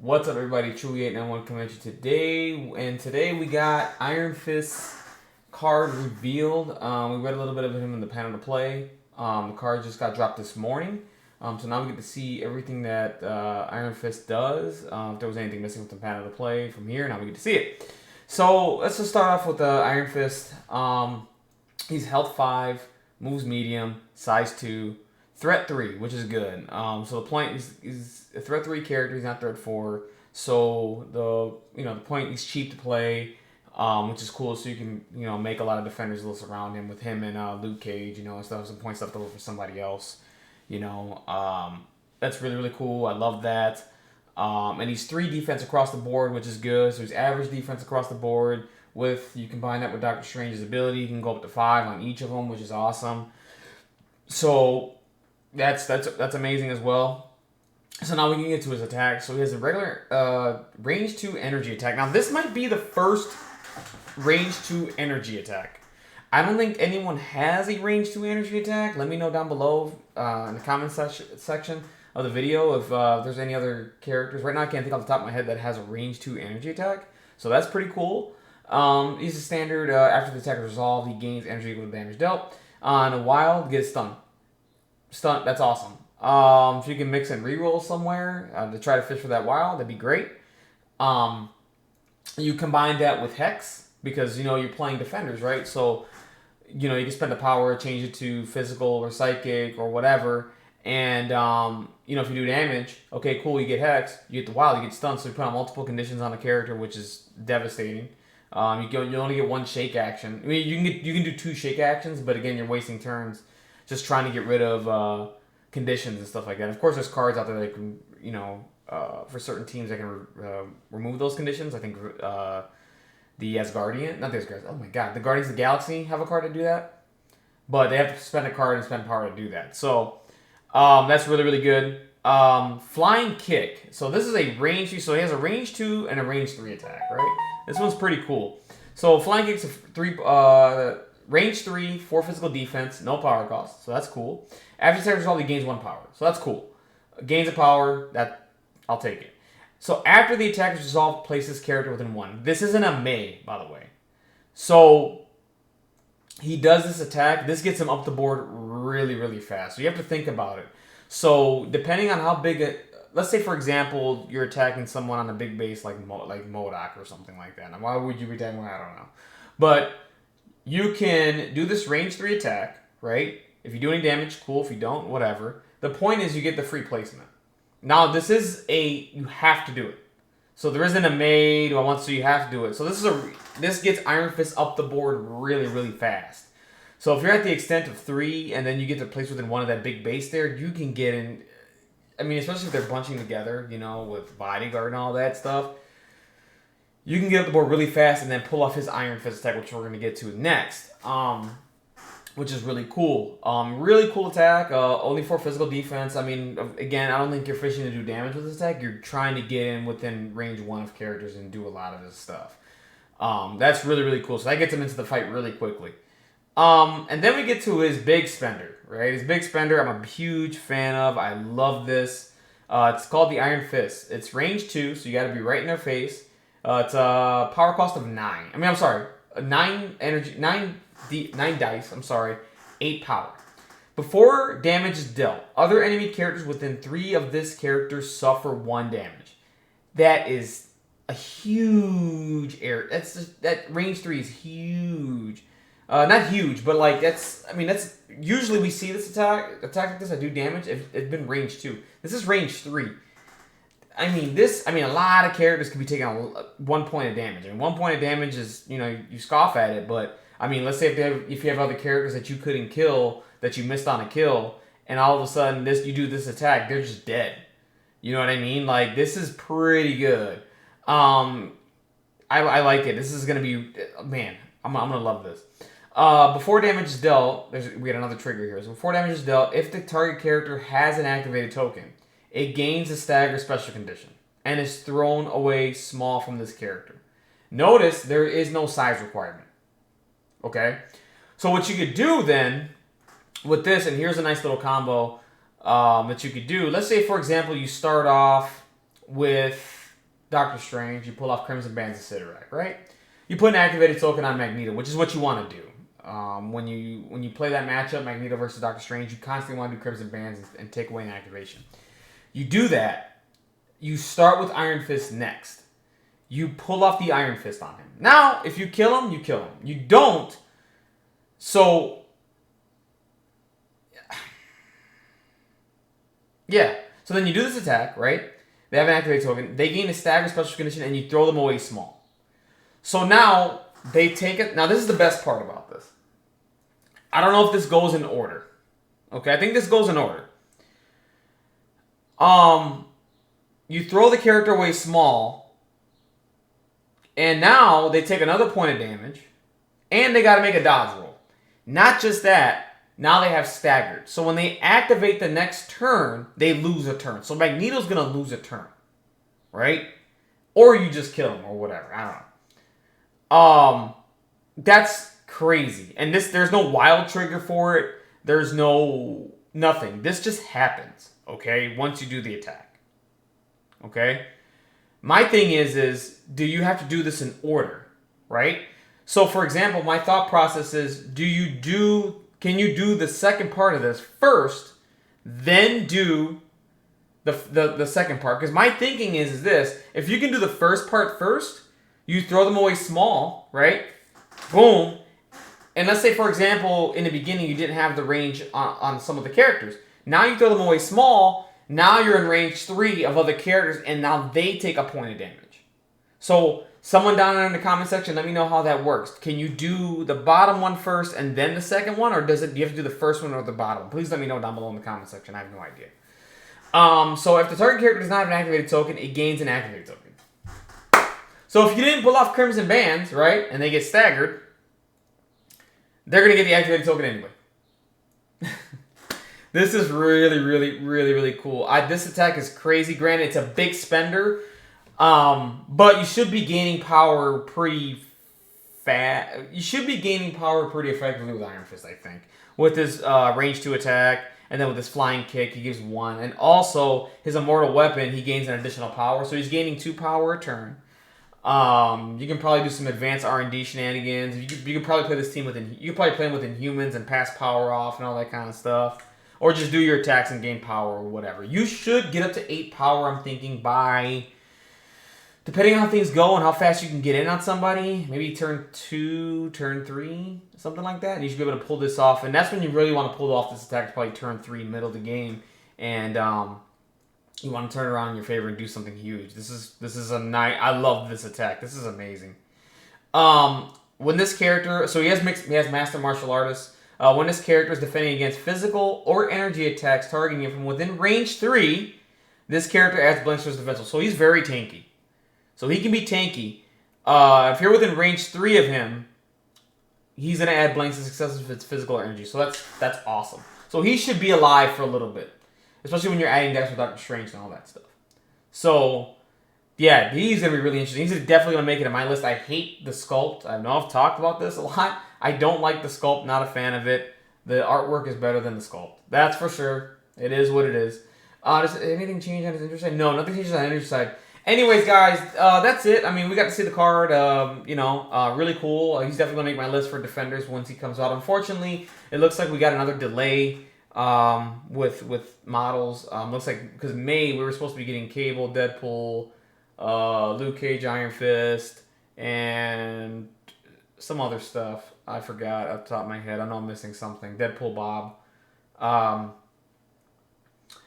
What's up, everybody? Chewy891 coming at you today, and today we got Iron Fist card revealed. We read a little bit of him in the panel to play. The card just got dropped this morning, so now we get to see everything that Iron Fist does. If there was anything missing with the panel to play from here, now we get to see it. So let's just start off with Iron Fist. He's health 5, moves medium, size 2. Threat 3, which is good. So the point is a threat 3 character. He's not threat 4. So the point he's cheap to play, which is cool. So you can make a lot of defenders lists around him with him and Luke Cage. And stuff some points left over for somebody else. That's really cool. I love that. And he's 3 defense across the board, which is good. So he's average defense across the board. You combine that with Doctor Strange's ability, you can go up to 5 on each of them, which is awesome. So that's amazing as well. So now we can get to his attack. So he has a regular range 2 energy attack. Now this might be the first range 2 energy attack. I don't think anyone has a range 2 energy attack. Let me know down below in the comment section of the video if there's any other characters. Right now I can't think off the top of my head that has a range 2 energy attack. So that's pretty cool. He's a standard. After the attack is resolved, he gains energy equal to damage dealt. On a wild, gets stunned. That's awesome. If you can mix and reroll somewhere to try to fish for that wild, that'd be great. You combine that with Hex because you're playing defenders, right? So you can spend the power, change it to physical or psychic or whatever, and if you do damage, okay, cool, you get Hex, you get the wild, you get stunned. So you put on multiple conditions on a character, which is devastating. You only get 1 shake action. I mean, you can do 2 shake actions, but again, you're wasting turns just trying to get rid of conditions and stuff like that. Of course, there's cards out there that can, for certain teams that can remove those conditions. I think the Asgardian, not the Asgardian, oh my god, the Guardians of the Galaxy have a card to do that. But they have to spend a card and spend power to do that. So that's really good. Flying Kick. So this is a range 2, so he has a range 2 and a range 3 attack, right? This one's pretty cool. So Flying Kick's a range 3, 4 physical defense, no power cost, so that's cool. After attack resolved, he gains 1 power, so that's cool. Gains a power, I'll take it. So after the attack is resolved, place this character within 1. This isn't a May, by the way. So he does this attack. This gets him up the board really fast. So you have to think about it. So depending on how big let's say for example you're attacking someone on a big base like MODOK or something like that. Now why would you be attacking one? I don't know, but you can do this range 3 attack, right? If you do any damage, cool. If you don't, whatever. The point is you get the free placement. Now, this is you have to do it. So there isn't a made or once, so you have to do it. So this gets Iron Fist up the board really fast. So if you're at the extent of 3 and then you get to place within 1 of that big base there, you can get in. I mean, especially if they're bunching together, with bodyguard and all that stuff. You can get up the board really fast and then pull off his Iron Fist attack, which we're going to get to next, which is really cool. Really cool attack, only 4 physical defense. I mean, again, I don't think you're fishing to do damage with this attack. You're trying to get in within range 1 of characters and do a lot of this stuff. That's really cool. So that gets him into the fight really quickly. And then we get to his big spender, right? His big spender, I'm a huge fan of. I love this. It's called the Iron Fist. It's range 2, so you got to be right in their face. It's a power cost of 9. I mean, I'm sorry, 9 energy, 9 dice. I'm sorry, 8 power. Before damage is dealt, other enemy characters within 3 of this character suffer 1 damage. That is a huge error. That range 3 is huge. Not huge, but that's usually we see this attack like this that do damage. It's been range 2. This is range 3. I mean, a lot of characters can be taking 1 point of damage. And 1 point of damage is, you scoff at it, but I mean, let's say if you have other characters that you couldn't kill, that you missed on a kill, and all of a sudden you do this attack, they're just dead. You know what I mean? This is pretty good. I like it. This is gonna be, man, I'm gonna love this. Before damage is dealt, we got another trigger here. So before damage is dealt, if the target character has an activated token, it gains a stagger special condition and is thrown away small from this character. Notice there is no size requirement. Okay? So what you could do then with this, and here's a nice little combo that you could do. Let's say, for example, you start off with Doctor Strange, you pull off Crimson Bands of Sidorak, right? You put an activated token on Magneto, which is what you want to do. When you play that matchup, Magneto versus Doctor Strange, you constantly want to do Crimson Bands and take away an activation. You do that. You start with Iron Fist next. You pull off the Iron Fist on him. Now, if you kill him, you kill him. You don't. So, yeah. So then you do this attack, right? They have an activated token. They gain a stagger special condition, and you throw them away small. So now they take it. Now this is the best part about this. I don't know if this goes in order. Okay, I think this goes in order. You throw the character away small, and now they take another point of damage, and they got to make a dodge roll. Not just that, now they have staggered. So when they activate the next turn, they lose a turn. So Magneto's going to lose a turn, right? Or you just kill him or whatever. I don't know. That's crazy. And there's no wild trigger for it. There's no nothing. This just happens, okay, once you do the attack. Okay? My thing is do you have to do this in order, right? So, for example, my thought process is, can you do the second part of this first, then do the second part? Because my thinking is this: if you can do the first part first, you throw them away small, right? Boom. And let's say, for example, in the beginning you didn't have the range on some of the characters. Now you throw them away small. Now you're in range 3 of other characters, and now they take a point of damage. So someone down there in the comment section, let me know how that works. Can you do the bottom one first and then the second one, or do you have to do the first one or the bottom? Please let me know down below in the comment section. I have no idea. So if the target character does not have an activated token, it gains an activated token. So if you didn't pull off Crimson Bands, right, and they get staggered, they're going to get the activated token anyway. This is really, really, really, really cool. This attack is crazy. Granted, it's a big spender, but you should be gaining power pretty fast. You should be gaining power pretty effectively with Iron Fist, I think. With his range 2 attack, and then with his flying kick, he gives 1. And also, his immortal weapon, he gains an additional power. So he's gaining 2 power a turn. You can probably do some advanced R&D shenanigans. You can probably play this team you can probably play him with Inhumans and pass power off and all that kind of stuff. Or just do your attacks and gain power or whatever. You should get up to 8 power, I'm thinking, by... Depending on how things go and how fast you can get in on somebody, maybe turn 2, turn 3, something like that. And you should be able to pull this off. And that's when you really want to pull off this attack, probably turn 3, middle of the game. And you want to turn it around in your favor and do something huge. This is a nice... I love this attack. This is amazing. When this character... So he has Master Martial Artist. When this character is defending against physical or energy attacks targeting him from within range 3, this character adds blanks to his defense. So he's very tanky. So he can be tanky. If you're within range 3 of him, he's going to add blanks to success if it's physical or energy. So that's awesome. So he should be alive for a little bit. Especially when you're adding decks with Doctor Strange and all that stuff. So, yeah, he's going to be really interesting. He's definitely going to make it on my list. I hate the sculpt. I know I've talked about this a lot. I don't like the sculpt. Not a fan of it. The artwork is better than the sculpt. That's for sure. It is what it is. Does anything change on his energy side? No, nothing changes on the energy side. Anyways, guys, that's it. I mean, we got to see the card. Really cool. He's definitely going to make my list for Defenders once he comes out. Unfortunately, it looks like we got another delay with models. Looks like because May we were supposed to be getting Cable, Deadpool, Luke Cage, Iron Fist, and some other stuff. I forgot off the top of my head. I know I'm missing something. Deadpool Bob.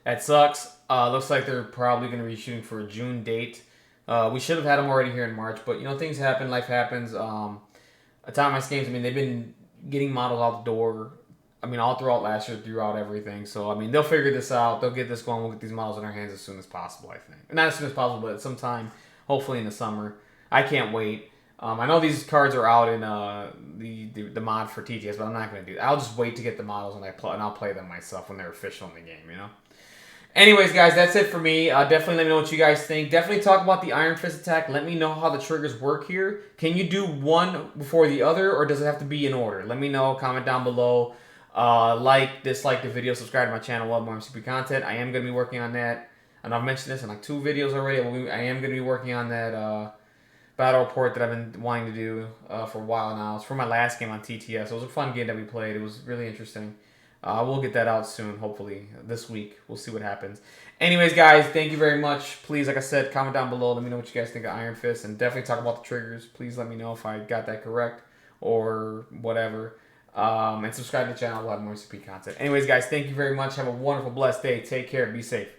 That sucks. Looks like they're probably going to be shooting for a June date. We should have had them already here in March, but things happen. Life happens. Atomic Games. I mean, they've been getting models out the door. I mean, all throughout last year, throughout everything. So, I mean, they'll figure this out. They'll get this going. We'll get these models in our hands as soon as possible, I think. Not as soon as possible, but sometime, hopefully in the summer. I can't wait. I know these cards are out in the mod for TTS, but I'm not going to do that. I'll just wait to get the models and I'll play them myself when they're official in the game, Anyways, guys, that's it for me. Definitely let me know what you guys think. Definitely talk about the Iron Fist attack. Let me know how the triggers work here. Can you do one before the other, or does it have to be in order? Let me know. Comment down below. Dislike the video, subscribe to my channel. Love more MCP content. I am going to be working on that. And I've mentioned this in like 2 videos already. I am going to be working on that battle report that I've been wanting to do for a while now. It's for my last game on TTS. It was a fun game that we played. It was really interesting. We'll get that out soon, hopefully this week. We'll see what happens. Anyways, guys, thank you very much. Please, like I said, comment down below. Let me know what you guys think of Iron Fist, and definitely talk about the triggers. Please let me know if I got that correct or whatever. And subscribe to the channel. We'll have more CP content. Anyways, guys, thank you very much. Have a wonderful, blessed day. Take care. Be safe.